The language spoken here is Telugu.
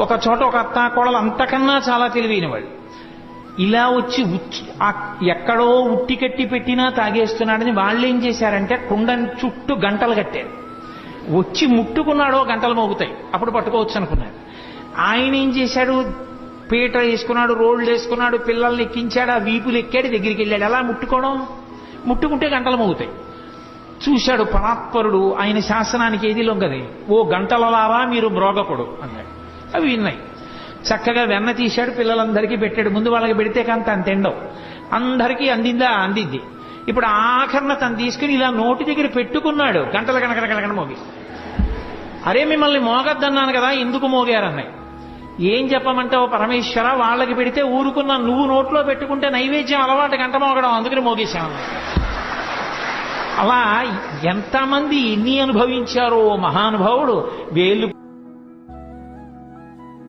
ఒక చోట ఒక అత్త కోడలు అంతకన్నా చాలా తెలివైన వాళ్ళు. ఇలా వచ్చి ఎక్కడో ఉట్టి కట్టి పెట్టినా తాగేస్తున్నాడని వాళ్ళు ఏం చేశారంటే కుండని చుట్టూ గంటలు కట్టారు. వచ్చి ముట్టుకున్నాడో గంటలు మోగుతాయి, అప్పుడు పట్టుకోవచ్చు అనుకున్నారు. ఆయన ఏం చేశాడు, పీట వేసుకున్నాడు, రోడ్లు వేసుకున్నాడు, పిల్లల్ని ఎక్కించాడు, ఆ వీపులు ఎక్కాడు, దగ్గరికి వెళ్ళాడు. అలా ముట్టుకోవడం, ముట్టుకుంటే గంటలు మోగుతాయి. చూశాడు పరాత్పరుడు, ఆయన శాసనానికి ఏది లొంగది. ఓ గంటలలారా మీరు మ్రోగకుడు అన్నాడు. అవి విన్నాయి. చక్కగా వెన్న తీశాడు, పిల్లలందరికీ పెట్టాడు. ముందు వాళ్ళకి పెడితే కానీ తను తిండవు, అందరికీ అందింది. ఇప్పుడు ఆఖరణ తను తీసుకుని ఇలా నోటి దగ్గర పెట్టుకున్నాడు, గంటల కనకన మోగి. అరే మిమ్మల్ని మోగద్దన్నాను కదా, ఎందుకు మోగారన్నాయి. ఏం చెప్పమంటావు పరమేశ్వర, వాళ్ళకి పెడితే ఊరుకున్నా, నువ్వు నోట్లో పెట్టుకుంటే నైవేద్యం అలవాటు గంట మోగడం, అందుకని మోగేశాను. అలా ఎంతమంది ఎన్ని అనుభవించారో మహానుభావుడు. వేలు